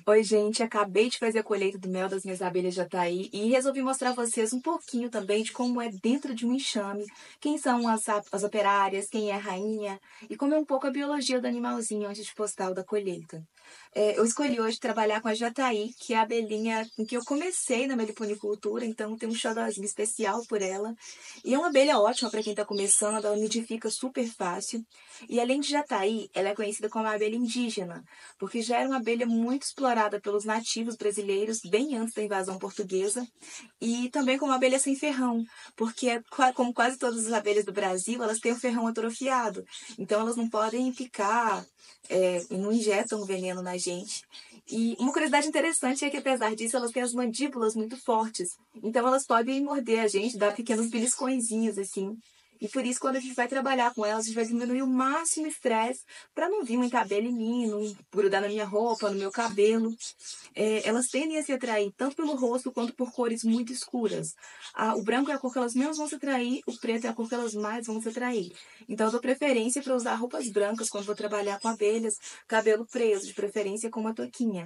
Oi, gente, acabei de fazer a colheita do mel das minhas abelhas jataí e resolvi mostrar a vocês um pouquinho também de como é dentro de um enxame, quem são as operárias, quem é a rainha e como é um pouco a biologia do animalzinho antes de postar o da colheita. Eu escolhi hoje trabalhar com a jataí, que é a abelhinha com que eu comecei na meliponicultura, então tem um xodózinho especial por ela. E é uma abelha ótima para quem está começando, ela nidifica super fácil. E além de jataí, ela é conhecida como a abelha indígena, porque já era uma abelha muito explorada pelos nativos brasileiros bem antes da invasão portuguesa, e também como abelha sem ferrão, porque como quase todas as abelhas do Brasil, elas têm o ferrão atrofiado, então elas não podem picar, e não injetam veneno na gente. E uma curiosidade interessante é que, apesar disso, elas têm as mandíbulas muito fortes. Então, elas podem morder a gente, dar pequenos beliscõezinhos, assim. E por isso, quando a gente vai trabalhar com elas, a gente vai diminuir o máximo o estresse para não vir muita abelha em mim, não grudar na minha roupa, no meu cabelo. Elas tendem a se atrair tanto pelo rosto quanto por cores muito escuras. O branco é a cor que elas menos vão se atrair, o preto é a cor que elas mais vão se atrair. Então, eu dou preferência para usar roupas brancas quando vou trabalhar com abelhas, cabelo preso, de preferência com uma touquinha.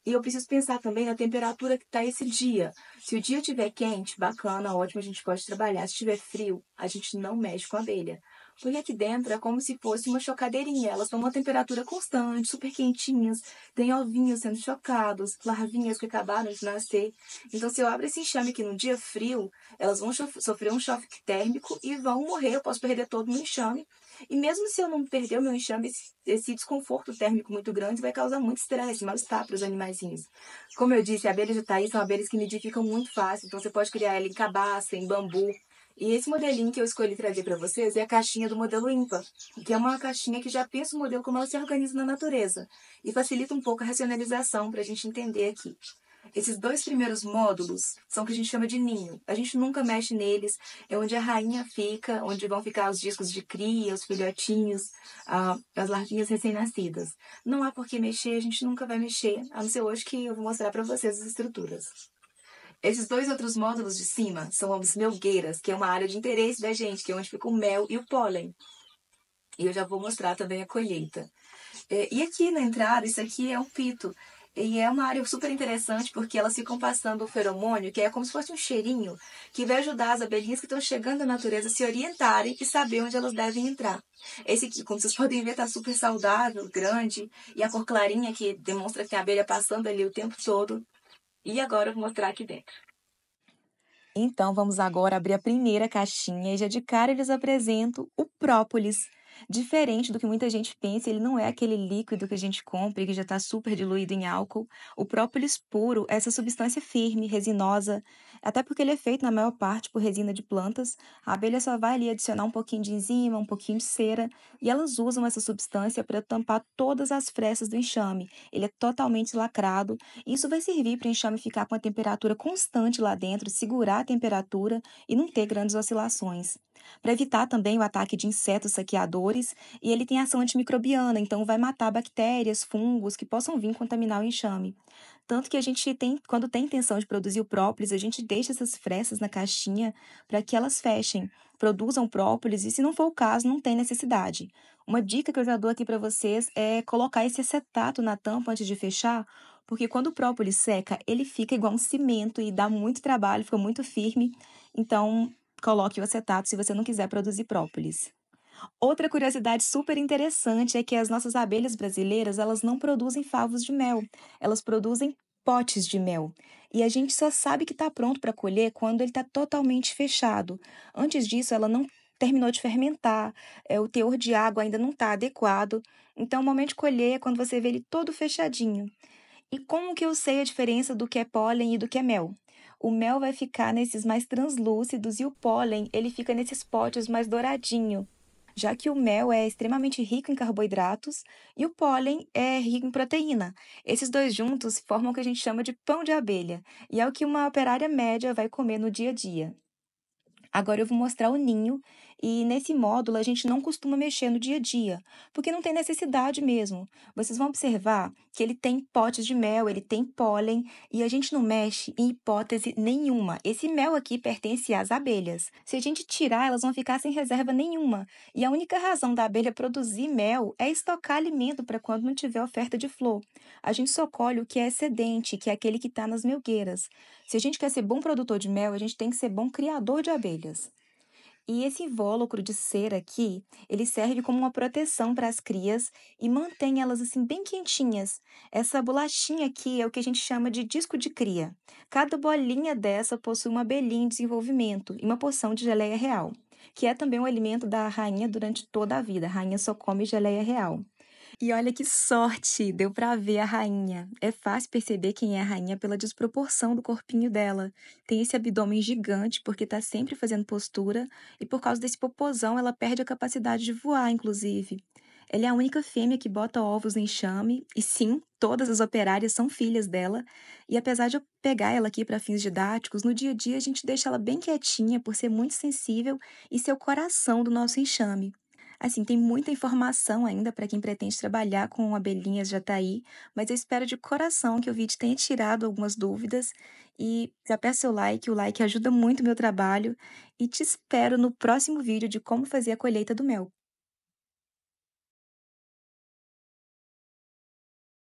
E eu preciso pensar também na temperatura que está esse dia. Se o dia estiver quente, bacana, ótimo, a gente pode trabalhar. Se estiver frio, a gente não mexe com a abelha. Porque aqui dentro é como se fosse uma chocadeirinha. Elas estão numa temperatura constante, super quentinhas. Tem ovinhos sendo chocados, larvinhas que acabaram de nascer. Então, se eu abro esse enxame aqui no dia frio, elas vão sofrer um choque térmico e vão morrer. Eu posso perder todo o meu enxame. E mesmo se eu não perder o meu enxame, esse desconforto térmico muito grande vai causar muito estresse, mal-estar para os animaizinhos. Como eu disse, abelhas de Thaís são abelhas que nidificam muito fácil, então você pode criar ela em cabaça, em bambu. E esse modelinho que eu escolhi trazer para vocês é a caixinha do modelo ímpar, que é uma caixinha que já pensa o modelo como ela se organiza na natureza e facilita um pouco a racionalização para a gente entender aqui. Esses dois primeiros módulos são o que a gente chama de ninho. A gente nunca mexe neles. É onde a rainha fica, onde vão ficar os discos de cria, os filhotinhos, as larvinhas recém-nascidas. Não há por que mexer, a gente nunca vai mexer, a não ser hoje que eu vou mostrar para vocês as estruturas. Esses dois outros módulos de cima são as melgueiras, que é uma área de interesse da gente, que é onde fica o mel e o pólen. E eu já vou mostrar também a colheita. E aqui na entrada, isso aqui é um pito. E é uma área super interessante porque elas ficam passando o feromônio, que é como se fosse um cheirinho, que vai ajudar as abelhinhas que estão chegando da natureza a se orientarem e saber onde elas devem entrar. Esse aqui, como vocês podem ver, está super saudável, grande, e a cor clarinha que demonstra que tem a abelha passando ali o tempo todo. E agora eu vou mostrar aqui dentro. Então, vamos agora abrir a primeira caixinha e já de cara eles apresentam o própolis. Diferente do que muita gente pensa, ele não é aquele líquido que a gente compra e que já está super diluído em álcool. O própolis puro é essa substância firme, resinosa, até porque ele é feito na maior parte por resina de plantas. A abelha só vai ali adicionar um pouquinho de enzima, um pouquinho de cera, e elas usam essa substância para tampar todas as frestas do enxame. Ele é totalmente lacrado. Isso vai servir para o enxame ficar com a temperatura constante lá dentro, segurar a temperatura e não ter grandes oscilações. Para evitar também o ataque de insetos saqueadores, e ele tem ação antimicrobiana, então vai matar bactérias, fungos que possam vir contaminar o enxame. Tanto que a gente tem, quando tem intenção de produzir o própolis, a gente deixa essas frestas na caixinha para que elas fechem, produzam própolis e, se não for o caso, não tem necessidade. Uma dica que eu já dou aqui para vocês é colocar esse acetato na tampa antes de fechar, porque quando o própolis seca, ele fica igual um cimento e dá muito trabalho, fica muito firme. Então, coloque o acetato se você não quiser produzir própolis. Outra curiosidade super interessante é que as nossas abelhas brasileiras, elas não produzem favos de mel, elas produzem potes de mel. E a gente só sabe que está pronto para colher quando ele está totalmente fechado. Antes disso, ela não terminou de fermentar, o teor de água ainda não está adequado. Então, o momento de colher é quando você vê ele todo fechadinho. E como que eu sei a diferença do que é pólen e do que é mel? O mel vai ficar nesses mais translúcidos e o pólen, ele fica nesses potes mais douradinho, já que o mel é extremamente rico em carboidratos e o pólen é rico em proteína. Esses dois juntos formam o que a gente chama de pão de abelha, e é o que uma operária média vai comer no dia a dia. Agora eu vou mostrar o ninho, E nesse módulo a gente não costuma mexer no dia a dia, porque não tem necessidade mesmo. Vocês vão observar que ele tem potes de mel, ele tem pólen, e a gente não mexe em hipótese nenhuma. Esse mel aqui pertence às abelhas. Se a gente tirar, elas vão ficar sem reserva nenhuma. E a única razão da abelha produzir mel é estocar alimento para quando não tiver oferta de flor. A gente só colhe o que é excedente, que é aquele que está nas melgueiras. Se a gente quer ser bom produtor de mel, a gente tem que ser bom criador de abelhas. E esse invólucro de cera aqui, ele serve como uma proteção para as crias e mantém elas assim bem quentinhas. Essa bolachinha aqui é o que a gente chama de disco de cria. Cada bolinha dessa possui uma abelhinha em desenvolvimento e uma porção de geleia real, que é também um alimento da rainha durante toda a vida. A rainha só come geleia real. E olha que sorte, deu pra ver a rainha. É fácil perceber quem é a rainha pela desproporção do corpinho dela. Tem esse abdômen gigante porque tá sempre fazendo postura e por causa desse popozão ela perde a capacidade de voar, inclusive. Ela é a única fêmea que bota ovos no enxame e sim, todas as operárias são filhas dela. E apesar de eu pegar ela aqui para fins didáticos, no dia a dia a gente deixa ela bem quietinha por ser muito sensível e ser o coração do nosso enxame. Assim, tem muita informação ainda para quem pretende trabalhar com abelhinhas de jataí, mas eu espero de coração que o vídeo tenha tirado algumas dúvidas e já peço seu like, o like ajuda muito o meu trabalho e te espero no próximo vídeo de como fazer a colheita do mel.